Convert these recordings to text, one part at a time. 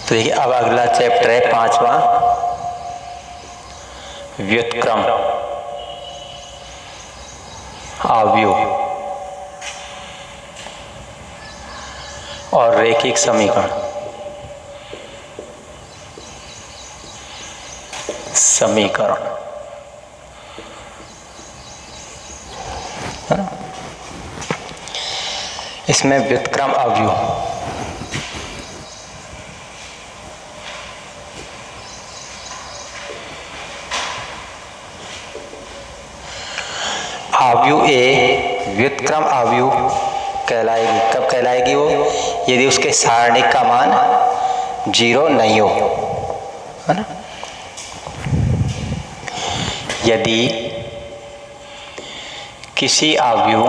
तो देखिए अब अगला चैप्टर है 5वां, व्युत्क्रम अवयव और रैखिक समीकरण। है ना? इसमें व्युत्क्रम अवयव अवयव ए व्युत्क्रम अवयव कहलाएगी। कब कहलाएगी वो? यदि उसके सारणिक का मान 0 नहीं हो, है ना। यदि किसी अवयव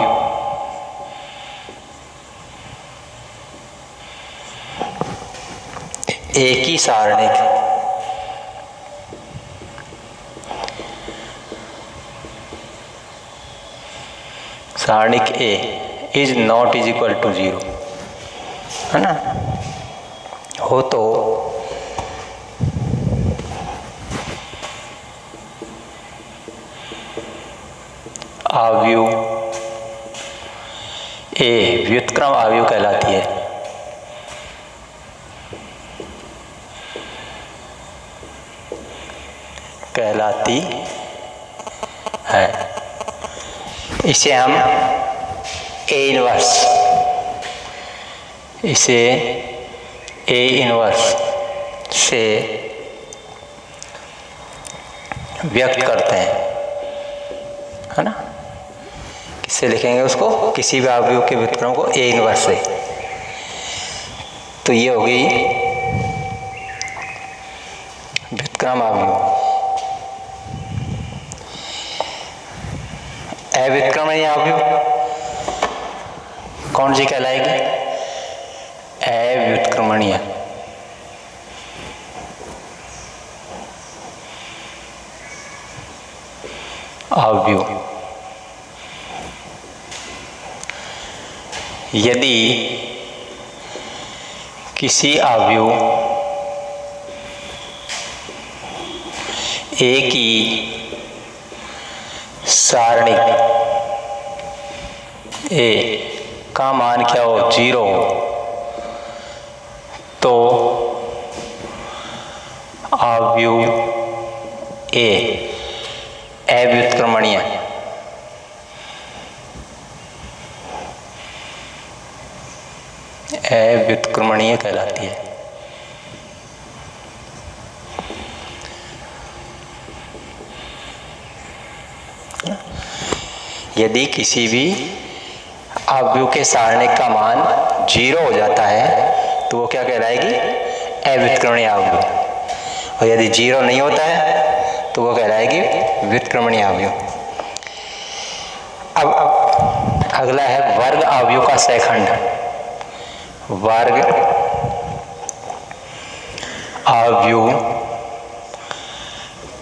एक ही सारणिक A is not is equal to 0, है ना, हो तो अवयव ए व्युत्क्रम अवयव कहलाती है। इसे हम ए इनवर्स से व्यक्त करते हैं, है ना। किससे लिखेंगे उसको? किसी भी अवयव के व्युत्क्रम को ए इनवर्स से। तो ये हो गई व्युत्क्रम अवयव। अव्युत्क्रमणीय अवयव कौन सी कहलाएगी? अव्युत्क्रमणीय। अवयव यदि किसी अवयव एक ही सारणिक ए का मान क्या हो? 0 हो, तो अवयव ए अव्युत्क्रमणीय। अव्युत्क्रमणीय कहलाती है। यदि किसी भी अवयव के सारणिक का मान 0 हो जाता है तो वो क्या कहलाएगी? अव्युत्क्रमणीय अवयव। और यदि 0 नहीं होता है तो वो कहलाएगी व्युत्क्रमणीय अवयव। अब अगला है वर्ग अवयव का सहखंड। वर्ग अवयव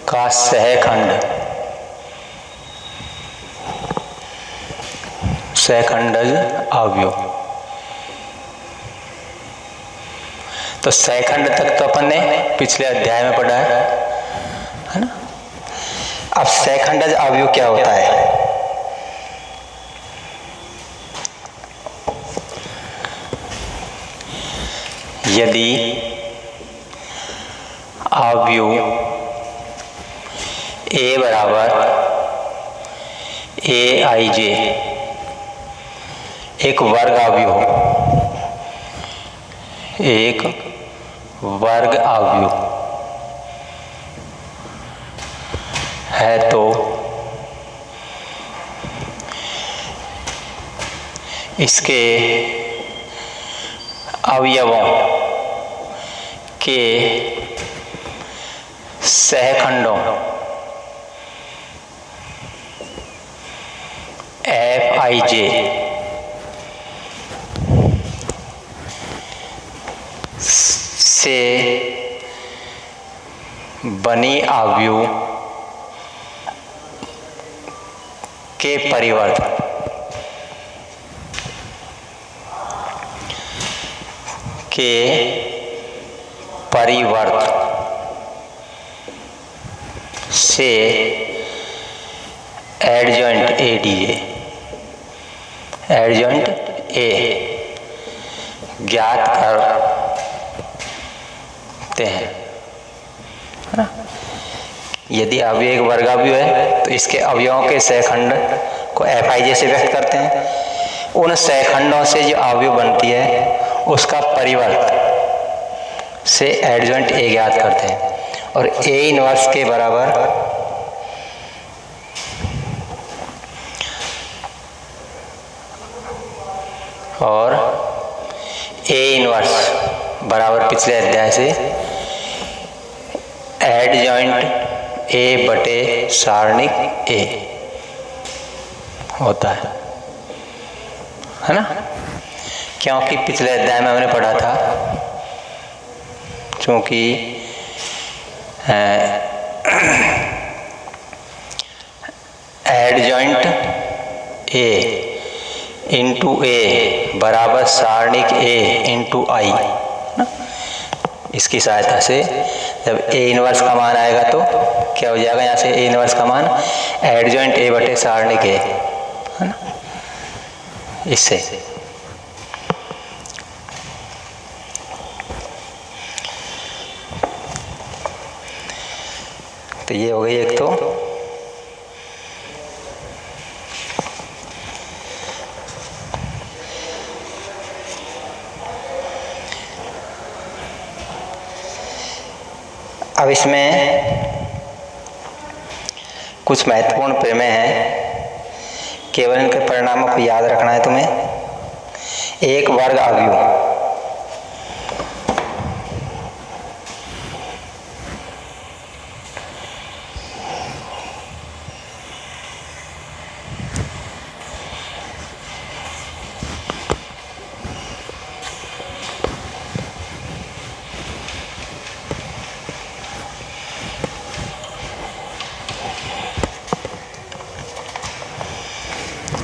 का सहखंड, सहखंडज अवयव। तो सहखंड तक तो अपन ने पिछले अध्याय में पढ़ा है ना। अब सहखंडज अवयव क्या होता है? यदि अवयव ए बराबर aij एक वर्ग अवयव हो, एक वर्ग अवयव है, तो इसके अवयवों के सहखंडों Fij से बनी अवयव के परिवर्त के परिवर्त से adjoint A DA, adjoint A ज्ञात करते हैं, है ना। यदि अवयव एक वर्गावयव है तो इसके अवयवों के सहखंड को FI से व्यक्त करते हैं। उन सहखंडों से जो अवयव बनती है उसका परिवर्त से एडजॉइंट ए ज्ञात करते हैं और A इनवर्स के बराबर और A इनवर्स बराबर पिछले अध्याय से एडजॉइंट A बटे सारणिक A होता है ना। क्योंकि पिछले अध्याय में हमने पढ़ा था चूंकि एडजॉइंट A इंटू A बराबर सारणिक A इंटू I, इसकी सहायता से जब A इनवर्स का मान आएगा तो क्या हो जाएगा, यहाँ से A इनवर्स का मान एडजॉइंट A बटे सारणिक A, है ना। इससे तो ये हो गई एक तो अब इसमें कुछ महत्वपूर्ण प्रमेय हैं, केवल इनके परिणामों को याद रखना है तुम्हें। एक वर्ग अवयव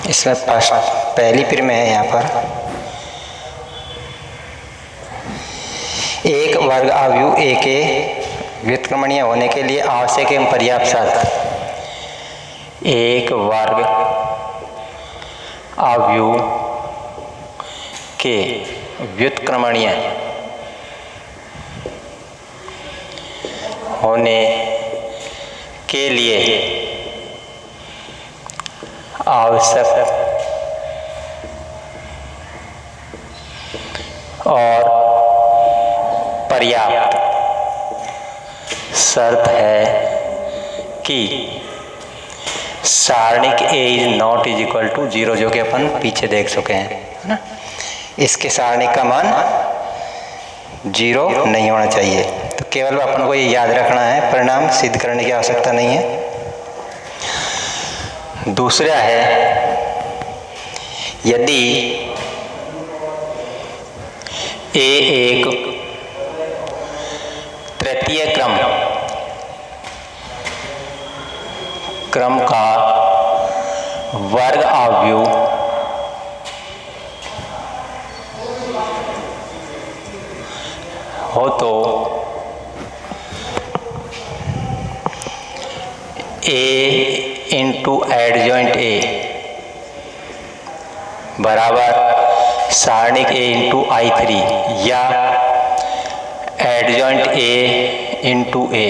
इसमें पहली प्रमेय है यहाँ पर, एक वर्ग अवयव ए के व्युत्क्रमणीय होने के लिए आवश्यक एवं पर्याप्त शर्त। एक वर्ग अवयव के व्युत्क्रमणीय होने के लिए आवश्यक और पर्याप्त शर्त है कि सारणिक A is not is equal to 0, जो कि अपन पीछे देख चुके हैं, है ना। इसके सारणिक का मान 0 नहीं होना चाहिए। तो केवल अपन को ये याद रखना है, परिणाम सिद्ध करने की आवश्यकता नहीं है। दूसरा है, यदि A एक तृतीय क्रम का वर्ग अवयव हो तो A इंटू एडजॉइंट A बराबर सारणिक A इंटू I3 या एडजॉइंट A इंटू A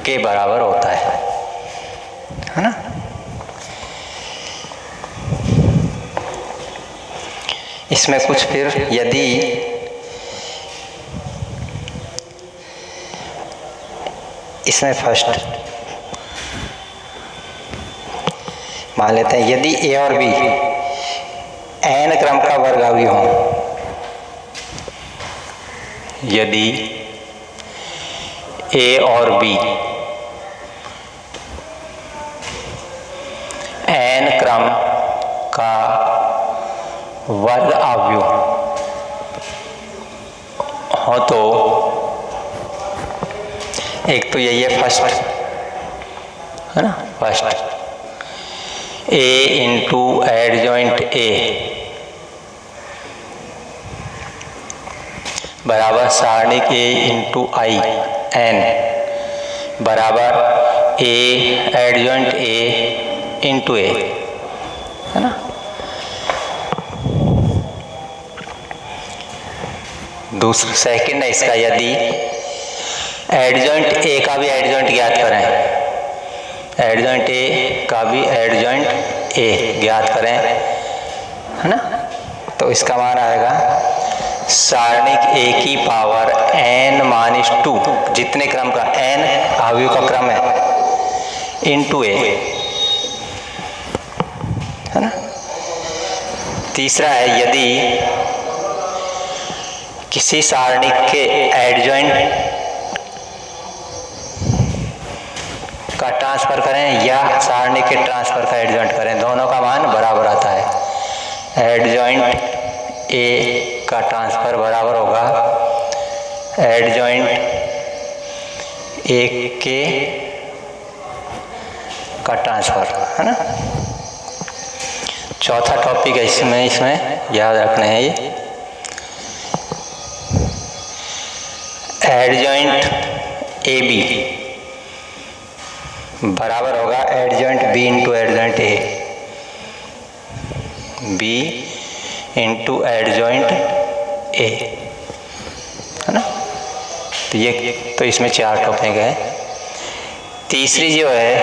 के बराबर होता है ना। इसमें कुछ फिर यदि इसमें फर्स्ट मान लेते हैं, यदि A और B n क्रम का वर्ग अवयव हो, यदि A और B n क्रम का वर्ग अवयव हो तो एक तो यही है फर्स्ट, है ना, first A into adjoint A बराबर सारणिक A इंटू आई एन बराबर A adjoint A into A, है ना। दूसरा सेकंड है इसका, यदि एडजॉइंट A का भी एडजॉइंट ज्ञात करें, एडजॉइंट A का भी एडजॉइंट A ज्ञात करें, है ना, तो इसका मान आएगा सारणिक A की पावर n-2, जितने क्रम का n अवयव का क्रम है, इंटू A, है ना। तीसरा है यदि किसी सारणिक के एडजॉइंट का ट्रांसफर करें या सारणिक के ट्रांसफर का एडजॉइंट करें, दोनों का मान बराबर आता है। एडजॉइंट A का ट्रांसफर बराबर होगा एडजॉइंट A के का ट्रांसफर, है ना। चौथा टॉपिक है इसमें याद रखना है, ये एडजॉइंट AB बराबर होगा adjoint B into adjoint A, B into adjoint A, है ना। तो ये तो इसमें 4 टॉपिक है। तीसरी जो है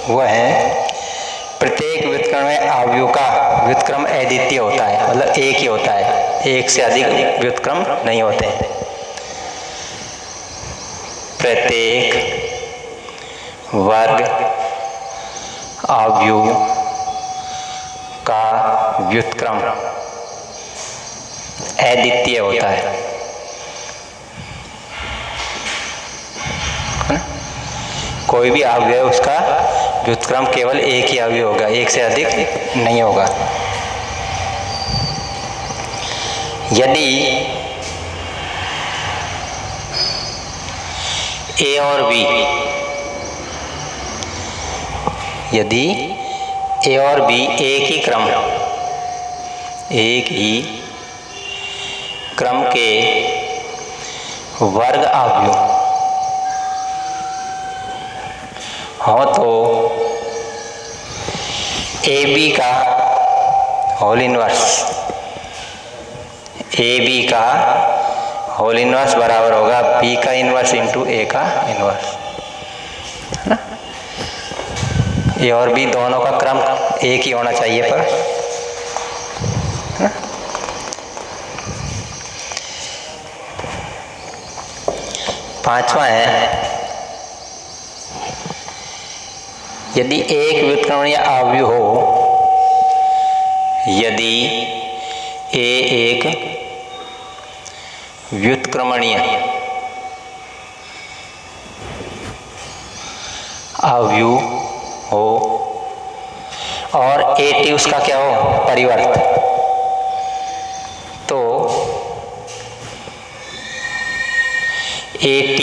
वह है प्रत्येक व्युत्क्रम में अवयव का व्युत्क्रम अद्वितीय होता है, मतलब एक ही होता है, एक से अधिक व्युत्क्रम नहीं होते हैं। प्रत्येक वर्ग अवयव का व्युत्क्रम अद्वितीय होता है ना। कोई भी अवयव उसका व्युत्क्रम केवल एक ही अवयव होगा, एक से अधिक नहीं होगा। यदि A और B, यदि A और B एक ही क्रम के वर्ग अवयव हो तो AB का होल इनवर्स बराबर होगा B का इनवर्स इंटू A का इनवर्स, है ना। A और B दोनों का क्रम एक ही होना चाहिए पर, है ना। पांचवा है यदि एक व्युत्क्रमणीय अवयव हो, यदि A एक व्युत्क्रमणीय अवयव हो और AT उसका क्या हो, परिवर्त, तो AT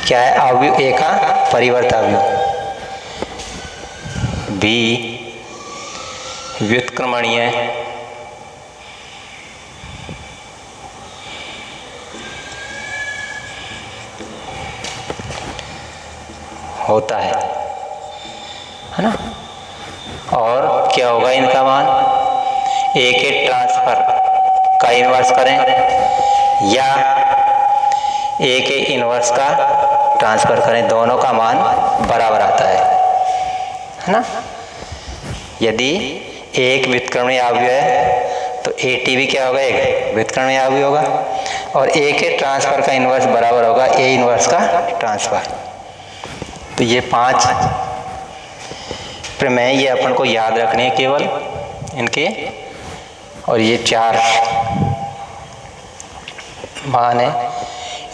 क्या है, अवयव A का परिवर्त अवयव, B व्युत्क्रमणीय होता है ना। और क्या होगा इनका मान, A के ट्रांसफर का इनवर्स करें या A के इनवर्स का ट्रांसफर करें, दोनों का मान बराबर आता है ना। यदि एक व्युत्क्रमणीय अवयव है तो AT भी क्या होगा, एक व्युत्क्रमणीय अवयव होगा, और A के ट्रांसफर का इनवर्स बराबर होगा A इनवर्स का ट्रांसफर। तो ये 5 प्रमेय ये अपन को याद रखने हैं केवल इनके, और ये 4 मान है,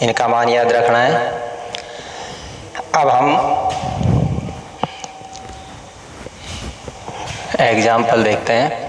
इनका मान याद रखना है। अब हम एग्जाम्पल देखते हैं।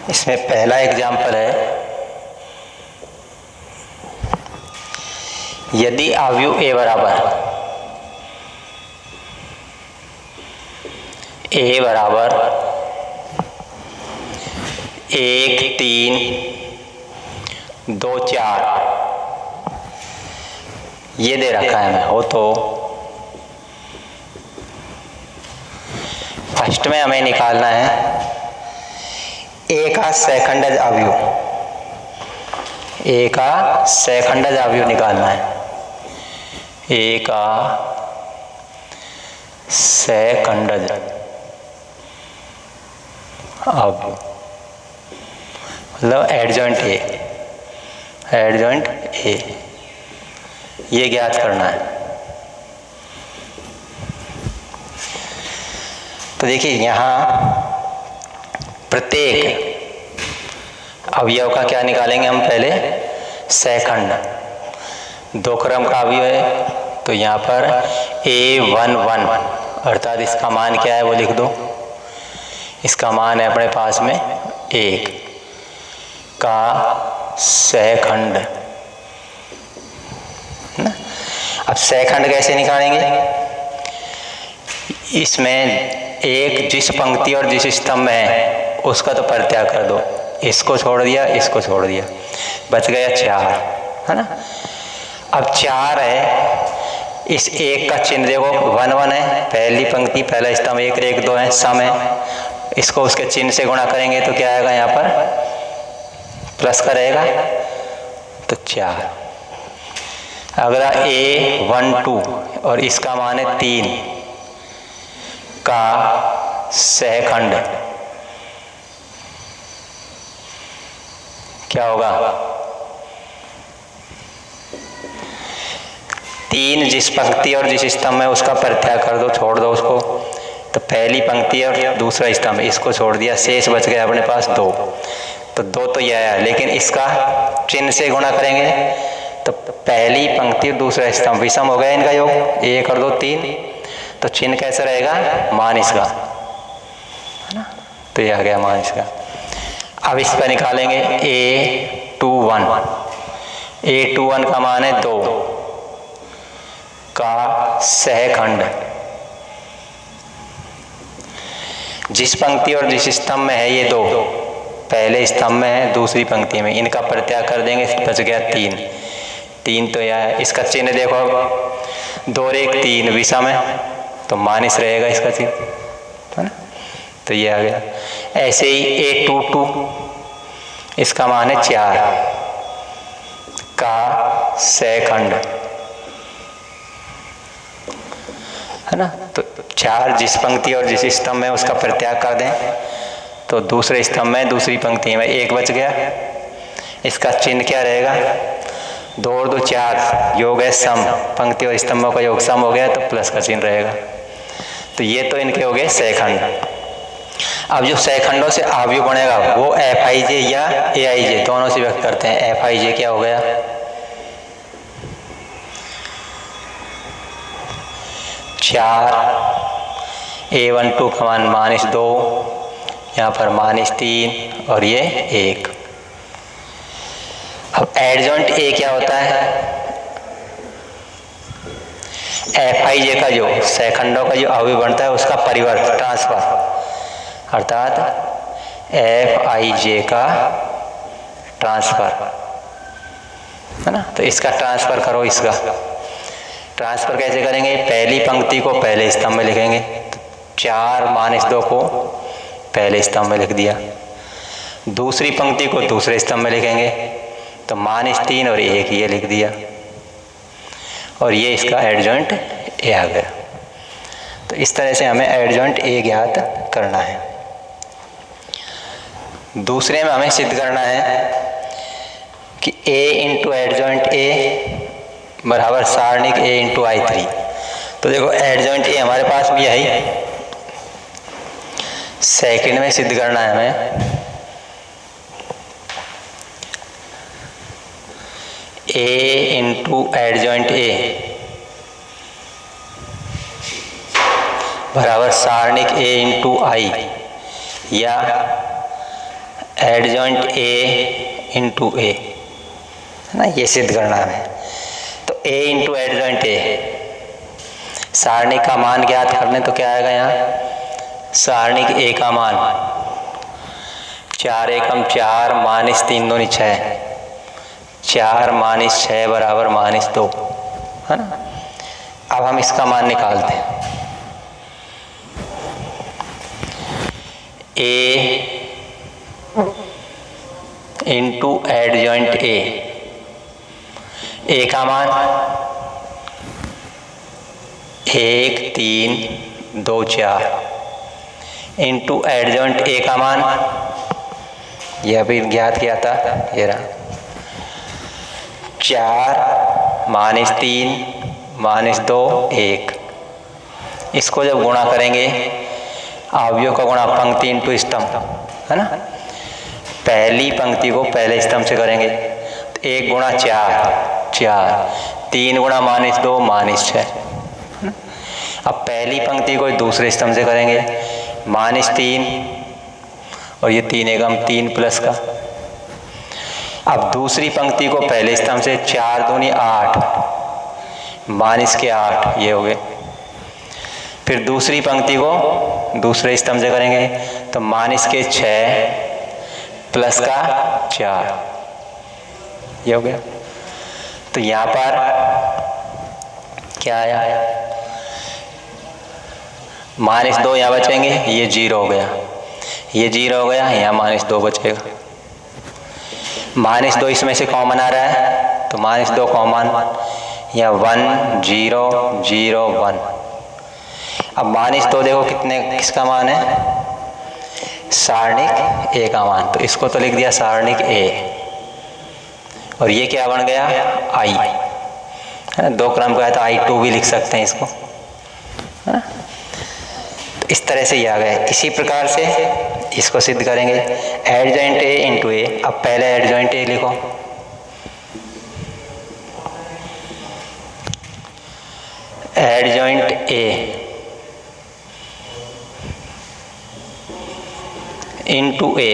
इसमें पहला एग्जाम्पल है, यदि अवयव ए बराबर 1, 3, 2, 4 ये दे रखा है हमें हो, तो फर्स्ट में हमें निकालना है ए का सेकंडज अवयव, ए का सेकंडज अवयव निकालना है। ए का सेकंडज अवयव मतलब एडजॉइंट ए, ये ज्ञात करना है। तो देखिए यहाँ प्रत्येक अवयव का क्या निकालेंगे हम, पहले सेकंड, 2 क्रम का अवयव है तो यहाँ पर A11 अर्थात इसका मान क्या है वो लिख दो। इसका मान है अपने पास में 1 का सेकंड ना। अब सेकंड कैसे निकालेंगे, इसमें एक जिस पंक्ति और जिस स्तंभ में है उसका तो परित्याग कर दो, इसको छोड़ दिया, इसको छोड़ दिया, बच गया 4, है ना। अब 4 है, इस 1 का चिन्ह देखो 1 1 है, पहली पंक्ति पहला स्तंभ 1 1 2 है, सम है, इसको उसके चिन्ह से गुणा करेंगे तो क्या आएगा, यहाँ पर प्लस का रहेगा तो 4। अगला A12 और इसका मान है 3 का सेकंड, क्या होगा, 3 जिस पंक्ति और जिस स्तंभ में उसका परित्याग कर दो, छोड़ दो उसको, तो पहली पंक्ति और दूसरा स्तंभ इसको छोड़ दिया, शेष बच गया अपने पास 2, तो 2 तो यह है, लेकिन इसका चिन्ह से गुणा करेंगे तो पहली पंक्ति और दूसरा स्तंभ विषम हो गया इनका योग, 1 और 2 3, तो चिन्ह कैसा रहेगा, मान इसका, है ना, तो यह आ गया मान इसका। अब इस पर निकालेंगे A21 का मान है 2 का सहखंड, जिस पंक्ति और जिस स्तंभ में है ये 2, पहले स्तंभ में है दूसरी पंक्ति में, इनका परित्याग कर देंगे, बच गया 3 तो यह है। इसका चिन्ह देखो, 2 और 1 3 विषम है तो माइनस रहेगा इसका चिन्ह, है ना, तो ये आ गया। ऐसे ही A22 इसका मान है 4 का सहखंड, है ना, तो 4 जिस पंक्ति और जिस स्तंभ में उसका परित्याग कर दें तो दूसरे स्तंभ में दूसरी पंक्ति में 1 बच गया, इसका चिन्ह क्या रहेगा, 2 और 2 4 योग है सम, पंक्ति और स्तंभों का योग सम हो गया तो प्लस का चिन्ह रहेगा। तो ये तो इनके हो गए सहखंड। अब जो सहखंडों से अवयव बनेगा वो Fij या Aij दोनों से व्यक्त करते हैं। Fij क्या हो गया, चार, A12 का मान -2, यहाँ पर -3 और ये 1। अब एडजॉइंट A क्या होता है, Fij का जो सहखंडों का जो अवयव बनता है उसका परिवर्त ट्रांसफर, अर्थात Fij का ट्रांसफर, है ना। तो इसका ट्रांसफर करो, इसका ट्रांसफर कैसे करेंगे, पहली पंक्ति को पहले स्तंभ में लिखेंगे, तो 4 -2 को पहले स्तंभ में लिख दिया, दूसरी पंक्ति को दूसरे स्तंभ में लिखेंगे तो -3 और 1 ये लिख दिया, और ये इसका एडजॉइंट A आ गया। तो इस तरह से हमें एडजॉइंट A ज्ञात करना है। दूसरे में हमें सिद्ध करना है कि A इंटू एडजॉइंट A बराबर सारणिक A इंटू I3। तो देखो एडजॉइंट A हमारे पास भी है, सेकंड में सिद्ध करना है हमें A इंटू एडजॉइंट A बराबर सारणिक A इंटू I, या एडजॉइंट ए इंटू ए, है ना, ये सिद्ध करना है। तो ए इंटू एडजॉइंट ए, सारणिक का मान ज्ञात करने तो क्या आएगा यहाँ, सारणिक ए का मान 4 एकम 4 माइनस 3 दूनी 6, 4 माइनस 6 बराबर माइनस 2, है ना। अब हम इसका मान निकालते हैं। ए इंटू एडजॉइंट ए का मान 1 3 2 4 इंटू एडजॉइंट ए का मान, यह भी ज्ञात किया था, ये रहा 4 माइनस 3 माइनस 2 1। इसको जब गुणा करेंगे, अवयव का गुणा पंक्ति इंटू स्तंभ, है ना। पहली पंक्ति को पहले स्तंभ से करेंगे तो 1 गुणा 4 4, 3 गुणा माइनस 2 माइनस 6। अब पहली पंक्ति को दूसरे स्तंभ से करेंगे, माइनस 3 और ये 3 एकम 3 प्लस का। अब दूसरी पंक्ति को पहले स्तंभ से, 4 दूनी 8 माइनस के 8, ये हो गए। फिर दूसरी पंक्ति को दूसरे स्तंभ से करेंगे तो माइनस के 6 प्लस का 4, ये हो गया। तो यहाँ पर क्या आया, माइनस 2 यहाँ बचेंगे, ये 0 हो गया, ये 0 हो गया, यहाँ माइनस 2 बचेगा। माइनस 2 इसमें से कॉमन आ रहा है तो माइनस 2 कॉमन, यहाँ 1 0 0 1। अब माइनस 2 देखो कितने, किसका मान है, सारणिक ए का मान। तो इसको तो लिख दिया सारणिक ए, और ये क्या बन गया, आई, है ना। 2 क्रम का है तो I2 भी लिख सकते हैं इसको, है ना। तो इस तरह से ये आ गया। इसी प्रकार से इसको सिद्ध करेंगे, एडजॉइंट ए इंटू ए। अब पहले एडजॉइंट ए लिखो, एडजॉइंट ए इंटू ए।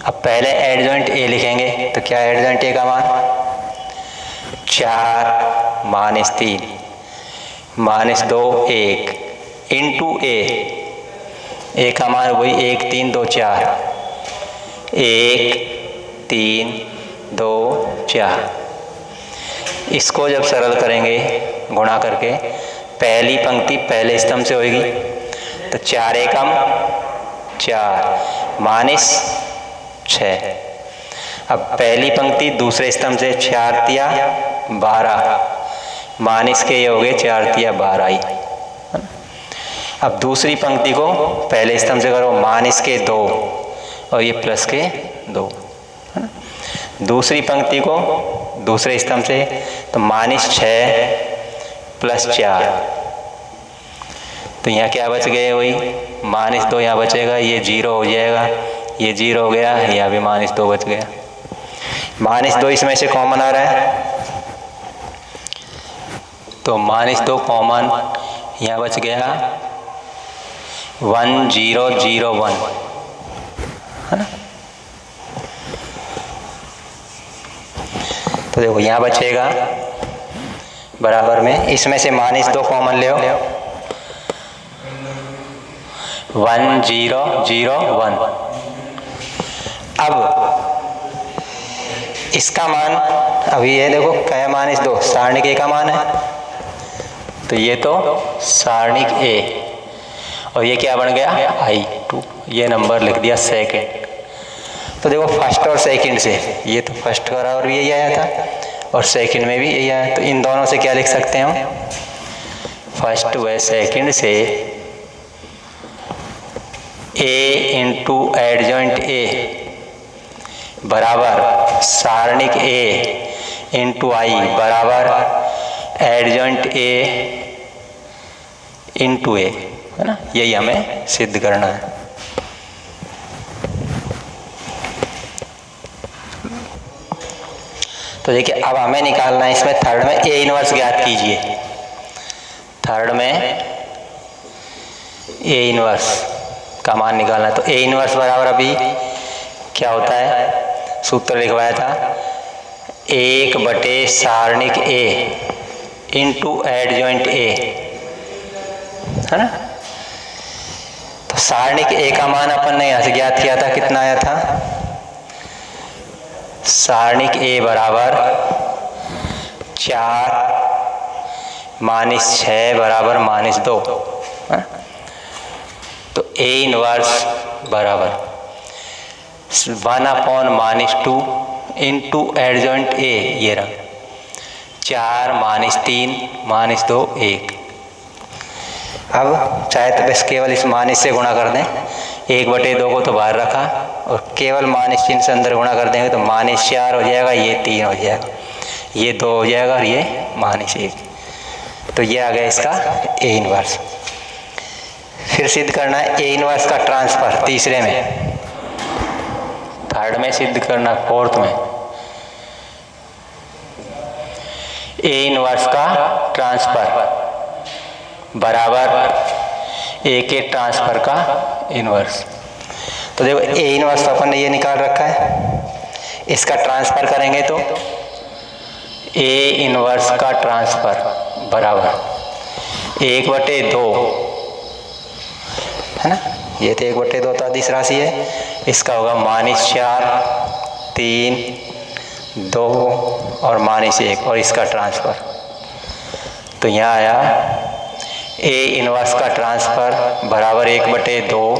अब पहले एडजॉइंट ए लिखेंगे तो क्या एडजॉइंट ए का मान, 4 माइनस 3 माइनस 2 1 इंटू ए का मान वही 1 3 2 4, 1 3 2 4। इसको जब सरल करेंगे गुणा करके, पहली पंक्ति पहले स्तंभ से होगी तो 4 एकम 4 माइनस 6। अब पहली पंक्ति दूसरे स्तंभ से, 4 तिया 12 माइनस के, ये हो गए 4 तिया 12 ही। अब दूसरी पंक्ति को पहले स्तंभ से करो, माइनस के 2 और ये प्लस के 2। दूसरी पंक्ति को दूसरे स्तंभ से तो माइनस 6 प्लस 4। तो यहाँ क्या बच गए, वही माइनस 2 यहाँ बचेगा, ये 0 हो जाएगा, ये 0 हो गया, यहाँ भी माइनस 2 बच गया। माइनस 2 इसमें से कॉमन आ रहा है तो माइनस 2 कॉमन, यहाँ बच गया 1 0 0 1, है ना। तो देखो यहाँ बचेगा बराबर में, इसमें से माइनस 2 कॉमन ले 1 0 0 1। अब इसका मान, अभी ये देखो क्या, माइनस 2 सारणिक ए का मान है, तो ये तो सारणिक ए, और ये क्या बन गया I2, ये नंबर लिख दिया सेकंड। तो देखो फर्स्ट और सेकंड से, ये तो फर्स्ट का और भी यही आया था और सेकंड में भी यही आया, तो इन दोनों से क्या लिख सकते हैं हम, फर्स्ट व सेकंड से ए इंटू एडजॉइंट ए बराबर सारणिक ए इंटू आई बराबर एडजॉइंट ए इंटू ए, है ना। यही हमें सिद्ध करना है। तो देखिए अब हमें निकालना है इसमें थर्ड में ए इनवर्स ज्ञात कीजिए। थर्ड में ए इनवर्स का मान निकालना है, तो ए इनवर्स बराबर अभी क्या होता है, सूत्र लिखवाया था 1 बटे सारणिक ए इंटू एडजॉइंट ए, है ना। तो सारणिक ए का मान अपन ने यहाँ से ज्ञात किया था, कितना आया था, सारणिक ए बराबर 4 - 6 बराबर -2, तो ए इनवर्स बराबर 1/-2 इंटू एडजॉइंट ए, ये रहा 4 - 3 -2 1। अब चाहे तो बस केवल इस माइनस से गुणा कर दें, 1/2 को तो बाहर रखा और केवल माइनस चिन्ह से अंदर गुणा कर देंगे तो -4 हो जाएगा, ये 3 हो जाएगा, ये 2 हो जाएगा और ये -1। तो ये आ गया इसका ए इनवर्स। फिर सिद्ध करना है ए इनवर्स का ट्रांसफर, तीसरे में, थर्ड में सिद्ध करना, फोर्थ में ए इनवर्स का ट्रांसफर बराबर ए के ट्रांसफर का इनवर्स। तो देखो ए इनवर्स अपन ने ये निकाल रखा है, इसका ट्रांसफर करेंगे तो ए इनवर्स का ट्रांसफर बराबर 1/2, है ना, ये तो 1/2 तो अदिश राशि है, इसका होगा -4 3 2 और -1 और इसका ट्रांसफर। तो यहाँ आया ए इनवर्स का ट्रांसफर बराबर 1/2,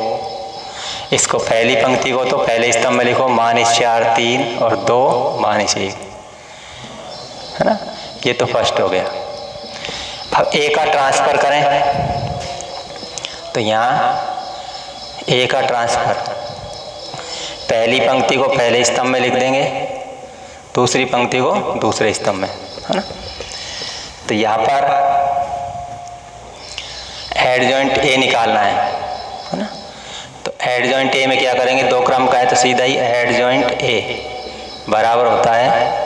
इसको पहली पंक्ति को तो पहले स्तंभ में लिखो -4 3 और 2 -1, है ना, ये तो फर्स्ट हो गया। अब ए का ट्रांसफर करें तो यहाँ ए का ट्रांसफर पहली पंक्ति को पहले स्तंभ में लिख देंगे, दूसरी पंक्ति को दूसरे स्तंभ में, है ना। तो यहाँ पर एडजॉइंट ए निकालना है ना। तो एडजॉइंट ए में क्या करेंगे, 2 क्रम का है तो सीधा ही एडजॉइंट ए बराबर होता है,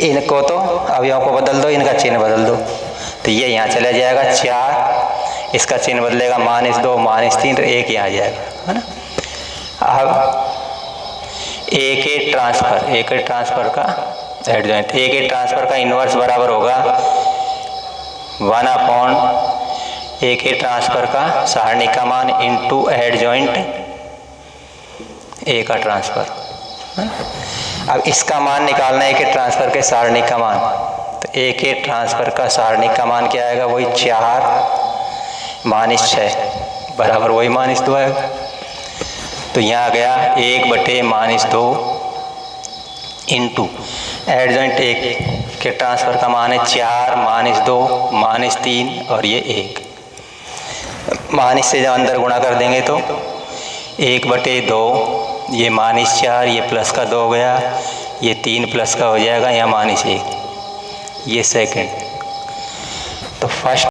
इनको तो अवयवों को बदल दो, इनका चिन्ह बदल दो, तो ये यहाँ चला जाएगा 4, इसका चिन्ह बदलेगा -2 -3 तो 1 यहाँ आ जाएगा, है ना। अब ए के ट्रांसफर का एडजॉइंट, ए के ट्रांसफर का इनवर्स बराबर होगा 1/ए के ट्रांसफर का सारणिक का मान इंटू एडजॉइंट ए का ट्रांसफर। अब इसका मान निकालना है, ए के ट्रांसफर के सारणिक का मान, तो ए के ट्रांसफर का सारणिक का मान क्या आएगा, वही 4 - 6 बराबर वही -2 आएगा। तो यहाँ आ गया 1/-2 इंटू एडजॉइंट ए के ट्रांसफर का मान है 4 -2 -3 और ये 1, माइनस से जब अंदर गुणा कर देंगे तो 1/2, ये -4, ये प्लस का 2 हो गया, ये 3 प्लस का हो जाएगा, यहाँ -1, ये सेकंड। तो फर्स्ट